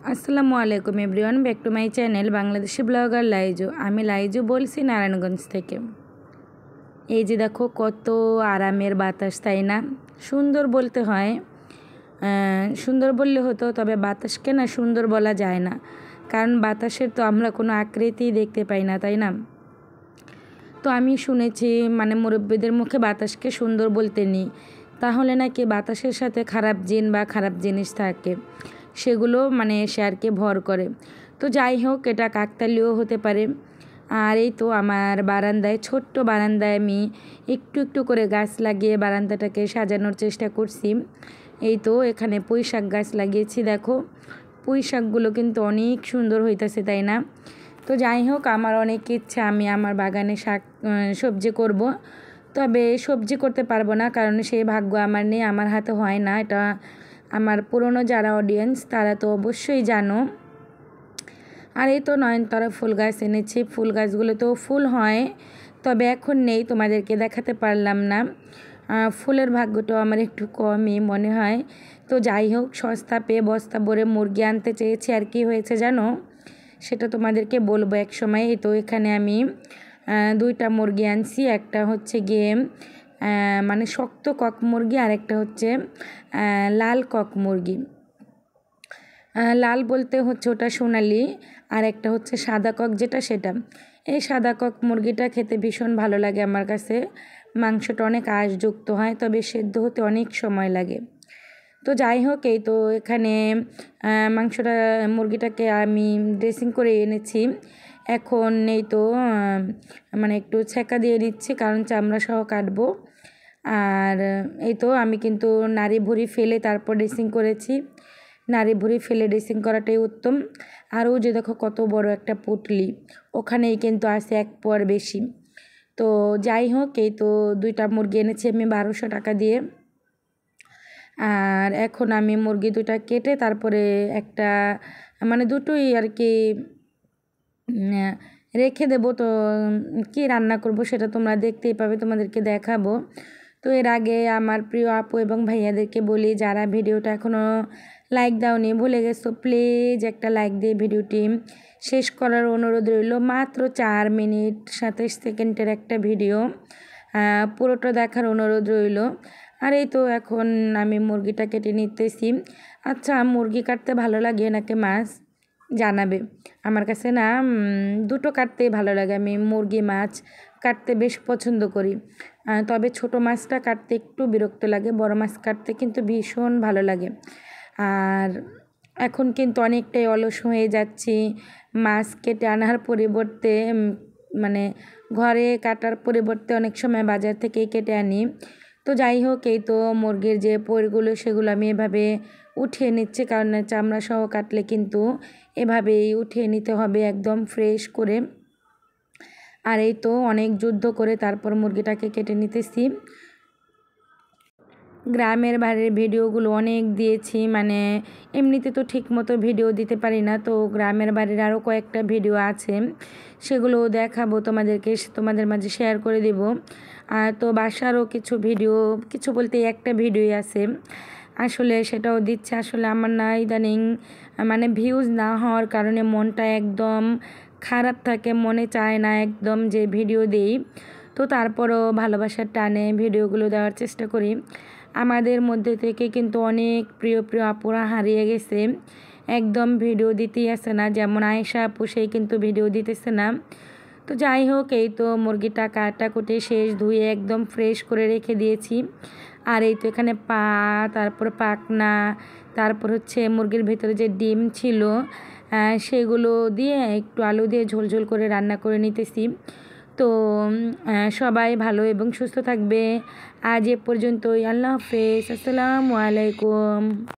আসসালামু আলাইকুম everyone, back to my channel Bangladeshi blogger Laiju. আমি লাইজু বলছি নারায়ণগঞ্জ থেকে। এই যে দেখো কত আরামের বাতাস, তাই না? সুন্দর বলতে হয়, সুন্দর বললে হতো, তবে বাতাসকে না সুন্দর বলা যায় না, কারণ বাতাসের তো আমরা কোনো আকৃতি দেখতে পাই না, তাই না? তো আমি শুনেছি মানে মুরব্বীদের মুখে বাতাসকে সুন্দর বলতে নেই, তাহলে নাকি বাতাসের সাথে খারাপ জিন বা খারাপ জিনিস থাকে, সেগুলো মানে এসে আর কি ভর করে। তো যাই হোক, এটা কাকতালীয় হতে পারে। আর এই তো আমার বারান্দায়, ছোট্ট বারান্দায় আমি একটু একটু করে গাছ লাগিয়ে বারান্দাটাকে সাজানোর চেষ্টা করছি। এই তো এখানে পুঁই শাক গাছ লাগিয়েছি, দেখো পুঁই শাকগুলো কিন্তু অনেক সুন্দর হইতেছে, তাই না? তো যাই হোক, আমার অনেক ইচ্ছা আমি আমার বাগানে সবজি করব, তবে সবজি করতে পারবো না, কারণ সেই ভাগ্য আমার নেই, আমার হাতে হয় না। এটা আমার পুরনো যারা অডিয়েন্স তারা তো অবশ্যই জানো। আর এই তো নয়নতারা ফুল গাছ এনেছি, ফুল গাছগুলো তো ফুল হয়, তবে এখন নেই, তোমাদেরকে দেখাতে পারলাম না। ফুলের ভাগ্যটাও আমার একটু কমই মনে হয়। তো যাই হোক, সস্তা পেয়ে বস্তা ভরে মুরগি আনতে চেয়েছি, আর কি হয়েছে জানো, সেটা তোমাদেরকে বলবো এক সময়। তো এখানে আমি 2টা মুরগি আনছি, একটা হচ্ছে গিয়ে মানে শক্ত কক মুরগি, আর একটা হচ্ছে লাল কক মুরগি। লাল বলতে হচ্ছে ওটা সোনালি, আর একটা হচ্ছে সাদা কক যেটা, সেটা। এই সাদা কক মুরগিটা খেতে ভীষণ ভালো লাগে আমার কাছে, মাংসটা অনেক আঁশযুক্ত হয়, তবে সেদ্ধ হতে অনেক সময় লাগে। তো যাই হোক, এই তো এখানে মুরগিটাকে আমি ড্রেসিং করে এনেছি। এখন এই তো মানে একটু ছেঁকা দিয়ে নিচ্ছি, কারণ চামড়া সহ কাটবো। আর এই তো আমি কিন্তু নাড়ি ভুড়ি ফেলে তারপর ড্রেসিং করেছি, নাড়ি ভুড়ি ফেলে ড্রেসিং করাটাই উত্তম। আরও যে দেখো কত বড় একটা পুঁটলি, ওখানেই কিন্তু আছে 1 পোয়ার বেশি। তো যাই হোক, এই তো 2টা মুরগি এনেছি আমি 1200 টাকা দিয়ে। আর এখন আমি মুরগি 2টা কেটে তারপরে একটা মানে দুটোই আর কি রেখে দেবো। তো কি রান্না করব সেটা তোমরা দেখতেই পাবে, তোমাদেরকে দেখাবো। তো এর আগে আমার প্রিয় আপু এবং ভাইয়াদেরকে বলি, যারা ভিডিওটা এখনও লাইক দাওনি, ভুলে গেছো, প্লিজ একটা লাইক দিয়ে ভিডিওটি শেষ করার অনুরোধ রইল। মাত্র 4 মিনিট 27 সেকেন্ডের একটা ভিডিও, পুরোটা দেখার অনুরোধ রইল। আর এই তো এখন আমি মুরগিটা কেটে নিতেছি। আচ্ছা, মুরগি কাটতে ভালো লাগে নাকি মাছ জানাবে। আমার কাছে না দুটো কাটতেই ভালো লাগে, আমি মুরগি মাছ কাটতে বেশ পছন্দ করি, তবে ছোট মাছটা কাটতে একটু বিরক্ত লাগে, বড় মাছ কাটতে কিন্তু ভীষণ ভালো লাগে। আর এখন কিন্তু অনেকটাই অলস হয়ে যাচ্ছি, মাছ কেটে আনার পরিবর্তে মানে ঘরে কাটার পরিবর্তে অনেক সময় বাজার থেকেই কেটে আনি। তো যাই হোক, এই তো মুরগির যে পরগুলো সেগুলো আমি এভাবে উঠিয়ে নিচ্ছি, কারণ চামড়া সহ কাটলে কিন্তু এভাবেই উঠিয়ে নিতে হবে একদম ফ্রেশ করে। আর এই তো অনেক যুদ্ধ করে তারপর মুরগিটাকে কেটে নিতেছি। গ্রামের বাড়ির ভিডিওগুলো অনেক দিয়েছি, মানে এমনিতে তো ঠিক মতো ভিডিও দিতে পারি না, তো গ্রামের বাড়ির আরও কয়েকটা ভিডিও আছে, সেগুলো দেখাবো তোমাদেরকে, তোমাদের মাঝে শেয়ার করে দেব। তো বাসারও কিছু ভিডিও, কিছু বলতে একটা ভিডিওই আছে, আসলে সেটাও দিচ্ছে। আসলে আমার না ইদানিং মানে ভিউজ না হওয়ার কারণে মনটা একদম খারাপ থাকে, মনে চায় না একদম যে ভিডিও দিই, তো তারপরও ভালোবাসার টানে ভিডিওগুলো দেওয়ার চেষ্টা করি। আমাদের মধ্যে থেকে কিন্তু অনেক প্রিয় প্রিয় আপুরা হারিয়ে গেছে, একদম ভিডিও দিতেই আসে না, যেমন আয়েশা আপু, সেই কিন্তু ভিডিও দিতেছে না। তো যাই হোক, এই তো মুরগিটা কাটাকুটি শেষ, ধুয়ে একদম ফ্রেশ করে রেখে দিয়েছি। আর এই তো এখানে পা, তারপর পাখনা, তারপর হচ্ছে মুরগির ভেতরে যে ডিম ছিল সেগুলো দিয়ে একটু আলু দিয়ে ঝোল করে রান্না করে নিতেছি। তো সবাই ভালো এবং সুস্থ থাকবে। আজ এ পর্যন্তই, আল্লাহ হাফেজ, আসসালামু আলাইকুম।